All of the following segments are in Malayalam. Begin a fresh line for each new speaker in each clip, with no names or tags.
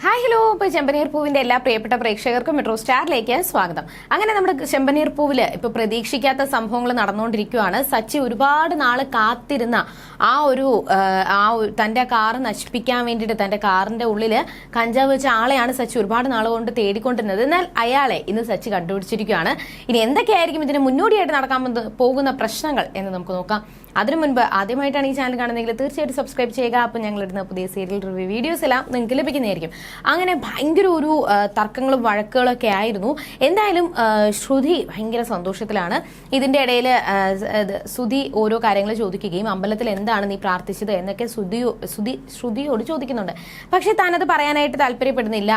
Hi hello. ഇപ്പോൾ ചെമ്പനീർ പൂവിന്റെ എല്ലാ പ്രിയപ്പെട്ട പ്രേക്ഷകർക്കും മെട്രോ സ്റ്റാറിലേക്ക് സ്വാഗതം. അങ്ങനെ നമ്മുടെ ചെമ്പനീർ പൂവിൽ ഇപ്പോൾ പ്രതീക്ഷിക്കാത്ത സംഭവങ്ങൾ നടന്നുകൊണ്ടിരിക്കുകയാണ്. സച്ചി ഒരുപാട് നാൾ കാത്തിരുന്ന തന്റെ കാറ് നശിപ്പിക്കാൻ വേണ്ടിയിട്ട് തന്റെ കാറിന്റെ ഉള്ളിൽ കഞ്ചാവ് വെച്ച ആളെയാണ് സച്ചി ഒരുപാട് നാൾ കൊണ്ട് തേടിക്കൊണ്ടിരുന്നത്. എന്നാൽ അയാളെ ഇന്ന് സച്ചി കണ്ടുപിടിച്ചിരിക്കുകയാണ്. ഇനി എന്തൊക്കെയായിരിക്കും ഇതിന് മുന്നോടിയായിട്ട് നടക്കാൻ പോകുന്ന പ്രശ്നങ്ങൾ എന്ന് നമുക്ക് നോക്കാം. അതിനു മുൻപ് ആദ്യമായിട്ടാണ് ഈ ചാനൽ കാണുന്നതെങ്കിൽ തീർച്ചയായിട്ടും സബ്സ്ക്രൈബ് ചെയ്യുക. അപ്പോൾ ഞങ്ങളിടുന്ന പുതിയ സീരിയൽ റിവ്യൂ വീഡിയോസ് എല്ലാം നിങ്ങൾക്ക് ലഭിക്കുന്നതായിരിക്കും. അങ്ങനെ ഭയങ്കര ഒരു തർക്കങ്ങളും വഴക്കുകളൊക്കെ ആയിരുന്നു. എന്തായാലും ശ്രുതി ഭയങ്കര സന്തോഷത്തിലാണ്. ഇതിന്റെ ഇടയിൽ ശ്രുതി ഓരോ കാര്യങ്ങൾ ചോദിക്കുകയും അമ്പലത്തിൽ എന്താണ് നീ പ്രാർത്ഥിച്ചത് എന്നൊക്കെ ശ്രുതിയോട് ചോദിക്കുന്നുണ്ട്. പക്ഷെ താനത് പറയാനായിട്ട് താല്പര്യപ്പെടുന്നില്ല.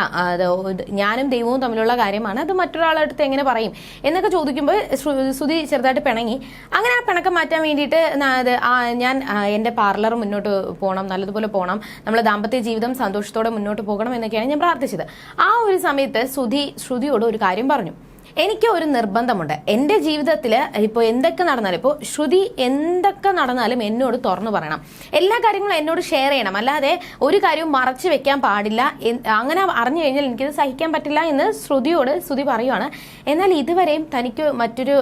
ഞാനും ദൈവവും തമ്മിലുള്ള കാര്യമാണ്, അത് മറ്റൊരാളുടെ അടുത്ത് എങ്ങനെ പറയും എന്നൊക്കെ ചോദിക്കുമ്പോൾ ശ്രുതി ചെറുതായിട്ട് പിണങ്ങി. അങ്ങനെ ആ പിണക്കം മാറ്റാൻ വേണ്ടിയിട്ട് ഞാൻ എൻ്റെ പാർലർ മുന്നോട്ട് പോകണം, നല്ലതുപോലെ പോകണം, നമ്മൾ ദാമ്പത്യ ജീവിതം സന്തോഷത്തോടെ മുന്നോട്ട് പോകണം എന്നൊക്കെയാണ് ഞാൻ പ്രാർത്ഥിച്ചത്. ആ ഒരു സമയത്ത് ശ്രുതിയോട് ഒരു കാര്യം പറഞ്ഞു. എനിക്ക് ഒരു നിർബന്ധമുണ്ട്. എൻ്റെ ജീവിതത്തിൽ ഇപ്പോൾ എന്തൊക്കെ നടന്നാലും, ഇപ്പോൾ ശ്രുതി എന്തൊക്കെ നടന്നാലും എന്നോട് തുറന്നു പറയണം, എല്ലാ കാര്യങ്ങളും എന്നോട് ഷെയർ ചെയ്യണം, അല്ലാതെ ഒരു കാര്യവും മറച്ചു വെക്കാൻ പാടില്ല. അങ്ങനെ അറിഞ്ഞു കഴിഞ്ഞാൽ എനിക്കിത് സഹിക്കാൻ പറ്റില്ല എന്ന് ശ്രുതി പറയുവാണ്. എന്നാൽ ഇതുവരെയും തനിക്ക് മറ്റൊരു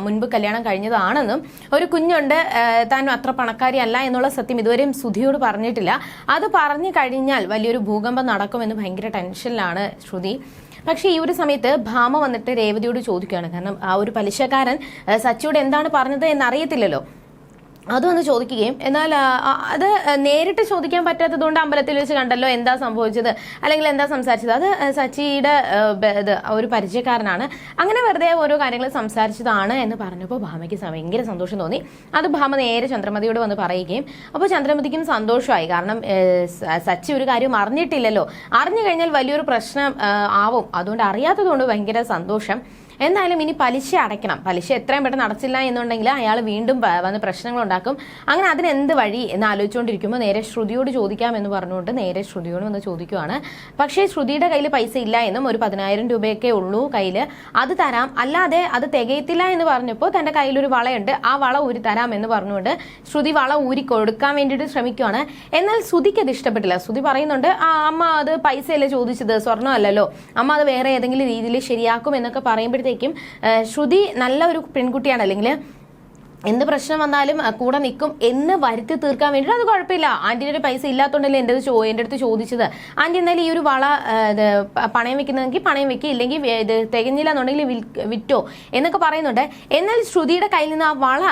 മുൻപ് കല്യാണം കഴിഞ്ഞതാണെന്നും ഒരു കുഞ്ഞുണ്ട്, താൻ അത്ര പണക്കാരി അല്ല എന്നുള്ള സത്യം ഇതുവരെയും ശ്രുതിയോട് പറഞ്ഞിട്ടില്ല. അത് പറഞ്ഞു കഴിഞ്ഞാൽ വലിയൊരു ഭൂകമ്പം നടക്കുമെന്ന് ഭയങ്കര ടെൻഷനിലാണ് ശ്രുതി. പക്ഷേ ഈ ഒരു സമയത്ത് ഭാമ വന്നിട്ട് രേവതിയോട് ചോദിക്കുകയാണ്. കാരണം ആ ഒരു പലിശക്കാരൻ സച്ചിയോട് എന്താണ് പറഞ്ഞത് എന്നറിയത്തില്ലല്ലോ. അതൊന്ന് ചോദിക്കുകയും, എന്നാൽ അത് നേരിട്ട് ചോദിക്കാൻ പറ്റാത്തതുകൊണ്ട് അമ്പലത്തിൽ വെച്ച് കണ്ടല്ലോ, എന്താ സംഭവിച്ചത് അല്ലെങ്കിൽ എന്താ സംസാരിച്ചത്, അത് സച്ചിയുടെ ഒരു പരിചയക്കാരനാണ്, അങ്ങനെ വെറുതെ ഓരോ കാര്യങ്ങൾ സംസാരിച്ചതാണ് എന്ന് പറഞ്ഞപ്പോൾ ഭാമയ്ക്ക് ഭയങ്കര സന്തോഷം തോന്നി. അത് ഭാമ നേരെ ചന്ദ്രമതിയോട് വന്ന് പറയുകയും അപ്പോൾ ചന്ദ്രമതിക്കും സന്തോഷമായി. കാരണം സച്ചി ഒരു കാര്യം അറിഞ്ഞിട്ടില്ലല്ലോ, അറിഞ്ഞു കഴിഞ്ഞാൽ വലിയൊരു പ്രശ്നം ആവും, അതുകൊണ്ട് അറിയാത്തതുകൊണ്ട് ഭയങ്കര സന്തോഷം. എന്തായാലും ഇനി പലിശ അടയ്ക്കണം, പലിശ എത്രയും പെട്ടെന്ന് അടച്ചില്ല എന്നുണ്ടെങ്കിൽ അയാൾ വീണ്ടും വന്ന് പ്രശ്നങ്ങൾ ഉണ്ടാക്കും. അങ്ങനെ അതിന് എന്ത് വഴി എന്ന് ആലോചിച്ചുകൊണ്ടിരിക്കുമ്പോൾ നേരെ ശ്രുതിയോട് ചോദിക്കാമെന്ന് പറഞ്ഞുകൊണ്ട് നേരെ ശ്രുതിയോട് വന്ന് ചോദിക്കുവാണ്. പക്ഷേ ശ്രുതിയുടെ കയ്യിൽ പൈസ ഇല്ല എന്നും, ഒരു 10,000 രൂപയൊക്കെ ഉള്ളൂ കയ്യിൽ, അത് തരാം, അല്ലാതെ അത് തികയത്തില്ല എന്ന് പറഞ്ഞപ്പോൾ തൻ്റെ കയ്യിലൊരു വളയുണ്ട്, ആ വള ഊരി തരാം എന്ന് പറഞ്ഞുകൊണ്ട് ശ്രുതി വള ഊരി കൊടുക്കാൻ വേണ്ടിയിട്ട് ശ്രമിക്കുവാണ്. എന്നാൽ ശ്രുതിക്ക് അത് ഇഷ്ടപ്പെട്ടില്ല. ശ്രുതി പറയുന്നുണ്ട്, അമ്മ അത് പൈസയല്ലേ ചോദിച്ചത്, സ്വർണ്ണം അല്ലല്ലോ, അമ്മ അത് വേറെ ഏതെങ്കിലും രീതിയിൽ ശരിയാക്കും എന്നൊക്കെ പറയുമ്പോഴത്തേക്കും ശ്രുതി നല്ല ഒരു പെൺകുട്ടിയാണ്, അല്ലെങ്കിൽ എന്ത് പ്രശ്നം വന്നാലും കൂടെ നിൽക്കും എന്ന് വരുത്തി തീർക്കാൻ വേണ്ടിയിട്ട് അത് കുഴപ്പമില്ല, ആൻറ്റിയുടെ പൈസ ഇല്ലാത്തതുകൊണ്ടല്ലേ എൻ്റെ അടുത്ത് ചോദിച്ചത്, ആൻറ്റി എന്നാലും ഈ ഒരു വള പണയം വെക്കുന്നതെങ്കിൽ പണയം വെക്കുക, ഇല്ലെങ്കിൽ ഇത് തികഞ്ഞില്ല എന്നുണ്ടെങ്കിൽ വിറ്റോ എന്നൊക്കെ പറയുന്നുണ്ട്. എന്നാൽ ശ്രുതിയുടെ കയ്യിൽ നിന്ന് ആ വള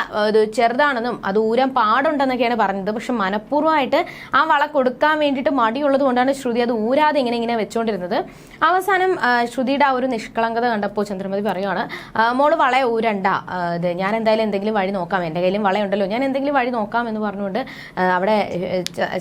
ചെറുതാണെന്നും അത് ഊരാൻ പാടുണ്ടെന്നൊക്കെയാണ് പറഞ്ഞത്. പക്ഷെ മനഃപൂർവ്വമായിട്ട് ആ വള കൊടുക്കാൻ വേണ്ടിയിട്ട് മടിയുള്ളത് കൊണ്ടാണ് ശ്രുതി അത് ഊരാതെ ഇങ്ങനെ വെച്ചുകൊണ്ടിരുന്നത്. അവസാനം ശ്രുതിയുടെ ആ ഒരു നിഷ്കളങ്കത കണ്ടപ്പോൾ ചന്ദ്രമതി പറയുവാണ്, മോള് വള ഊരണ്ട, ഞാൻ എന്തായാലും എന്തെങ്കിലും വഴി നോക്കാം, എൻ്റെ കയ്യിലും വളയുണ്ടല്ലോ, ഞാൻ എന്തെങ്കിലും വഴി നോക്കാം എന്ന് പറഞ്ഞുകൊണ്ട് അവിടെ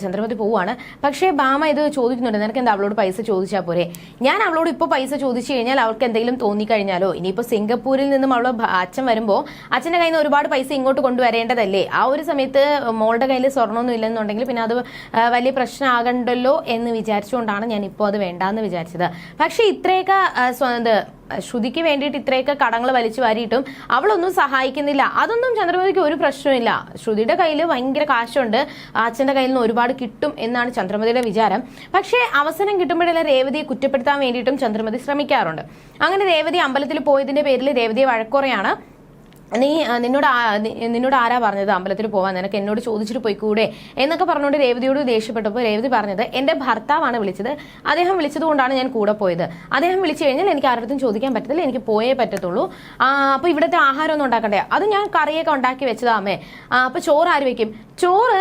ചന്ദ്രമതി പോവുകയാണ്. പക്ഷേ ഭാമ ഇത് ചോദിക്കുന്നുണ്ട്, നിനക്ക് എന്താ അവളോട് പൈസ ചോദിച്ചാൽ പോരെ, ഞാൻ അവളോട് ഇപ്പോൾ പൈസ ചോദിച്ചു കഴിഞ്ഞാൽ അവൾക്ക് എന്തെങ്കിലും തോന്നിക്കഴിഞ്ഞാലോ, ഇനിയിപ്പോൾ സിംഗപ്പൂരിൽ നിന്നും അവളെ അച്ഛൻ വരുമ്പോൾ അച്ഛൻ്റെ കയ്യിൽ നിന്ന് ഒരുപാട് പൈസ ഇങ്ങോട്ട് കൊണ്ടുവരേണ്ടതല്ലേ, ആ ഒരു സമയത്ത് മോളുടെ കയ്യിൽ സ്വർണ്ണമൊന്നും ഇല്ലെന്നുണ്ടെങ്കിൽ പിന്നെ അത് വലിയ പ്രശ്നമാകണ്ടല്ലോ എന്ന് വിചാരിച്ചുകൊണ്ടാണ് ഞാൻ ഇപ്പോൾ അത് വേണ്ടാന്ന് വിചാരിച്ചത്. പക്ഷേ ഇത്രയൊക്കെ ശ്രുതിക്ക് വേണ്ടിയിട്ട് ഇത്രയൊക്കെ കടങ്ങൾ വലിച്ചു വാരിയിട്ടും അവളൊന്നും സഹായിക്കുന്നില്ല, അതൊന്നും ചന്ദ്രമതിക്ക് ഒരു പ്രശ്നമില്ല. ശ്രുതിയുടെ കയ്യിൽ ഭയങ്കര കാശുണ്ട്, അച്ഛൻ്റെ കയ്യിൽ നിന്ന് ഒരുപാട് കിട്ടും എന്നാണ് ചന്ദ്രമതിയുടെ വിചാരം. പക്ഷേ അവസരം കിട്ടുമ്പോഴെല്ലാം രേവതിയെ കുറ്റപ്പെടുത്താൻ വേണ്ടിയിട്ടും ചന്ദ്രമതി ശ്രമിക്കാറുണ്ട്. അങ്ങനെ രേവതി അമ്പലത്തിൽ പോയതിന്റെ പേരിൽ രേവതിയെ വഴക്കുറയാണ്. നിന്നോട് ആരാ പറഞ്ഞത് അമ്പലത്തിൽ പോവാൻ, നിനക്ക് എന്നോട് ചോദിച്ചിട്ട് പോയിക്കൂടെ എന്നൊക്കെ പറഞ്ഞുകൊണ്ട് രേവതിയോട് ദേഷ്യപ്പെട്ടപ്പോൾ രേവതി പറഞ്ഞത്, എൻ്റെ ഭർത്താവാണ് വിളിച്ചത്, അദ്ദേഹം വിളിച്ചത് കൊണ്ടാണ് ഞാൻ കൂടെ പോയത്, അദ്ദേഹം വിളിച്ചു കഴിഞ്ഞാൽ എനിക്ക് ആരുടെ ചോദിക്കാൻ പറ്റത്തില്ല, എനിക്ക് പോയേ പറ്റത്തുള്ളൂ, അപ്പോൾ ഇവിടുത്തെ ആഹാരം ഒന്നും ഉണ്ടാക്കണ്ടേ, അത് ഞാൻ കറിയൊക്കെ ഉണ്ടാക്കി വെച്ചതാ അമ്മേ, അപ്പോൾ ചോറ് ആര് വെക്കും, ചോറ്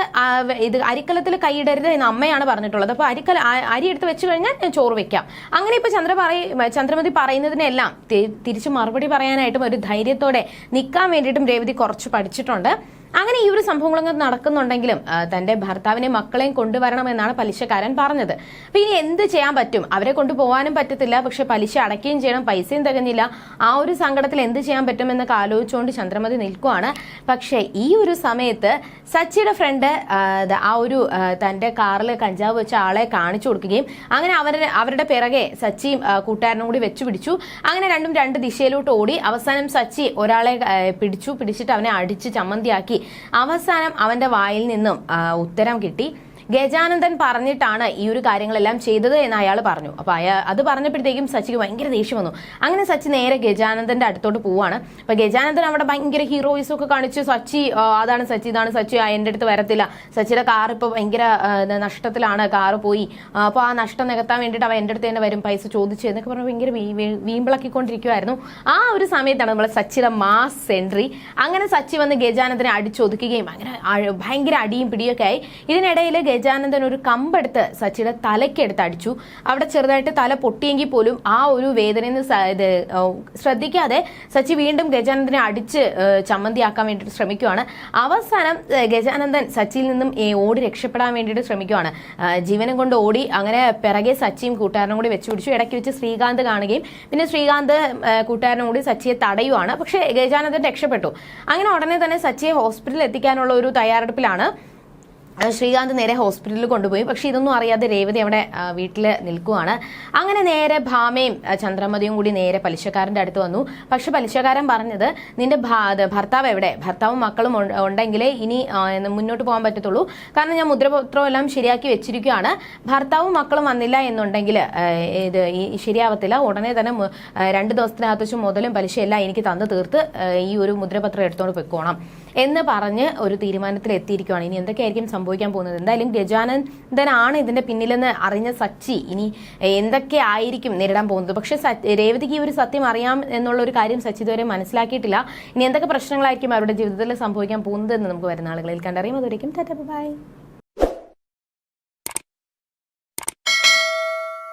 ഇത് അരിക്കലത്തിൽ കൈയിടരുത് എന്ന് അമ്മയാണ് പറഞ്ഞിട്ടുള്ളത്, അപ്പോൾ അരി എടുത്ത് വെച്ച് കഴിഞ്ഞാൽ ഞാൻ ചോറ് വെക്കാം. അങ്ങനെ ഇപ്പോൾ ചന്ദ്രമതി പറയുന്നതിനെല്ലാം തിരിച്ച് മറുപടി പറയാനായിട്ടും ഒരു ധൈര്യത്തോടെ നിൽക്കാൻ വേണ്ടിയിട്ടും രേവതി കുറച്ച് പഠിച്ചിട്ടുണ്ട്. അങ്ങനെ ഈ ഒരു സംഭവങ്ങളൊക്കെ നടക്കുന്നുണ്ടെങ്കിലും തന്റെ ഭർത്താവിനെയും മക്കളെയും കൊണ്ടുവരണമെന്നാണ് പലിശക്കാരൻ പറഞ്ഞത്. അപ്പൊ ഇനി എന്ത് ചെയ്യാൻ പറ്റും, അവരെ കൊണ്ടുപോകാനും പറ്റത്തില്ല, പക്ഷെ പലിശ അടയ്ക്കുകയും ചെയ്യണം, പൈസയും തികഞ്ഞില്ല, ആ ഒരു സങ്കടത്തിൽ എന്ത് ചെയ്യാൻ പറ്റുമെന്നൊക്കെ ആലോചിച്ചുകൊണ്ട് ചന്ദ്രമതി നിൽക്കുവാണ്. പക്ഷെ ഈ ഒരു സമയത്ത് സച്ചിയുടെ ഫ്രണ്ട് ആ ഒരു തന്റെ കാറിൽ കഞ്ചാവ് വെച്ച ആളെ കാണിച്ചു കൊടുക്കുകയും അങ്ങനെ അവരുടെ പിറകെ സച്ചിയും കൂട്ടുകാരനും കൂടി വെച്ചു പിടിച്ചു. അങ്ങനെ രണ്ടും രണ്ട് ദിശയിലോട്ട് ഓടി. അവസാനം സച്ചി ഒരാളെ പിടിച്ചിട്ട് അവനെ അടിച്ച് ചമ്മന്തിയാക്കി. അവസാനം അവന്റെ വായിൽ നിന്നും ഉത്തരം കിട്ടി, ഗജാനന്ദൻ പറഞ്ഞിട്ടാണ് ഈ ഒരു കാര്യങ്ങളെല്ലാം ചെയ്തത് എന്ന് അയാൾ പറഞ്ഞു. അപ്പൊ അത് പറഞ്ഞപ്പോഴത്തേക്കും സച്ചിക്ക് ഭയങ്കര ദേഷ്യം വന്നു. അങ്ങനെ സച്ചി നേരെ ഗജാനന്ദന്റെ അടുത്തോട്ട് പോവാണ്. അപ്പൊ ഗജാനന്ദൻ അവിടെ ഭയങ്കര ഹീറോയിസം ഒക്കെ കാണിച്ചു. സച്ചി അതാണ് സച്ചി, ഇതാണ് സച്ചി, എൻ്റെ അടുത്ത് വരത്തില്ല, സച്ചിയുടെ കാർ ഇപ്പൊ ഭയങ്കര നഷ്ടത്തിലാണ്, കാറ് പോയി, അപ്പൊ ആ നഷ്ടം നികത്താൻ വേണ്ടിയിട്ട് അവൻ എൻ്റെ അടുത്ത് തന്നെ വരും, പൈസ ചോദിച്ചു എന്നൊക്കെ പറഞ്ഞ് ഭയങ്കര വീമ്പിളക്കിക്കൊണ്ടിരിക്കുവായിരുന്നു. ആ ഒരു സമയത്താണ് നമ്മളെ സച്ചിയുടെ മാസ് എൻട്രി. അങ്ങനെ സച്ചി വന്ന് ഗജാനന്ദനെ അടിച്ചൊതുക്കുകയും അങ്ങനെ ഭയങ്കര അടിയും പിടിയൊക്കെ ആയി. ഇതിനിടയിൽ ഗജാനന്ദൻ ഒരു കമ്പെടുത്ത് സച്ചിയുടെ തലയ്ക്കെടുത്ത് അടിച്ചു. അവിടെ ചെറുതായിട്ട് തല പൊട്ടിയെങ്കിൽ പോലും ആ ഒരു വേദനയിൽ നിന്ന് ശ്രദ്ധിക്കാതെ സച്ചി വീണ്ടും ഗജാനന്ദനെ അടിച്ച് ചമ്മന്തിയാക്കാൻ വേണ്ടിയിട്ട് ശ്രമിക്കുവാണ്. അവസാനം ഗജാനന്ദൻ സച്ചിയിൽ നിന്നും ഓടി രക്ഷപ്പെടാൻ വേണ്ടിയിട്ട് ശ്രമിക്കുവാണ്. ജീവനം കൊണ്ട് ഓടി. അങ്ങനെ പിറകെ സച്ചിയും കൂട്ടുകാരനും കൂടി വെച്ച് പിടിച്ചു. ഇടയ്ക്ക് വെച്ച് ശ്രീകാന്ത് കാണുകയും പിന്നെ ശ്രീകാന്ത് കൂട്ടുകാരനും കൂടി സച്ചിയെ തടയുവാണ്. പക്ഷേ ഗജാനന്ദൻ രക്ഷപ്പെട്ടു. അങ്ങനെ ഉടനെ തന്നെ സച്ചിയെ ഹോസ്പിറ്റലിൽ എത്തിക്കാനുള്ള ഒരു തയ്യാറെടുപ്പിലാണ്. ശ്രീകാന്ത് നേരെ ഹോസ്പിറ്റലിൽ കൊണ്ടുപോയി. പക്ഷെ ഇതൊന്നും അറിയാതെ രേവതി അവിടെ വീട്ടിൽ നിൽക്കുവാണ്. അങ്ങനെ നേരെ ഭാമയും ചന്ദ്രമതിയും കൂടി നേരെ പലിശക്കാരൻ്റെ അടുത്ത് വന്നു. പക്ഷെ പലിശക്കാരൻ പറഞ്ഞത് നിന്റെ ഭർത്താവ് എവിടെ, ഭർത്താവും മക്കളും ഉണ്ടെങ്കിലേ ഇനി മുന്നോട്ട് പോകാൻ പറ്റത്തുള്ളൂ, കാരണം ഞാൻ മുദ്രപത്രം എല്ലാം ശരിയാക്കി വെച്ചിരിക്കുകയാണ്, ഭർത്താവും മക്കളും വന്നില്ല എന്നുണ്ടെങ്കിൽ ഇത് ശരിയാവത്തില്ല, ഉടനെ തന്നെ 2 ദിവസത്തിനകത്ത് വെച്ച് മുതലും പലിശയെല്ലാം എനിക്ക് തന്നു തീർത്ത് ഈ ഒരു മുദ്രപത്രം എടുത്തുകൊണ്ട് പൊയ്ക്കോണം എന്ന് പറഞ്ഞ് ഒരു തീരുമാനത്തിൽ എത്തിയിരിക്കുകയാണ്. ഇനി എന്തൊക്കെയായിരിക്കും സംഭവിക്കാൻ പോകുന്നത്? എന്തായാലും ഗജാനന്ദനാണ് ഇതിന്റെ പിന്നിലെന്ന് അറിഞ്ഞ സച്ചി ഇനി എന്തൊക്കെ ആയിരിക്കും നേരിടാൻ പോകുന്നത്. പക്ഷെ രേവതിക്ക് ഈ ഒരു സത്യം അറിയാം എന്നുള്ള ഒരു കാര്യം സച്ചി ഇതുവരെ മനസ്സിലാക്കിയിട്ടില്ല. ഇനി എന്തൊക്കെ പ്രശ്നങ്ങളായിരിക്കും അവരുടെ ജീവിതത്തിൽ സംഭവിക്കാൻ പോകുന്നത് എന്ന് നമുക്ക് വരുന്ന ആളുകളിൽ കണ്ടറിയാം. അതുവരെയും ടാറ്റാ ബൈ.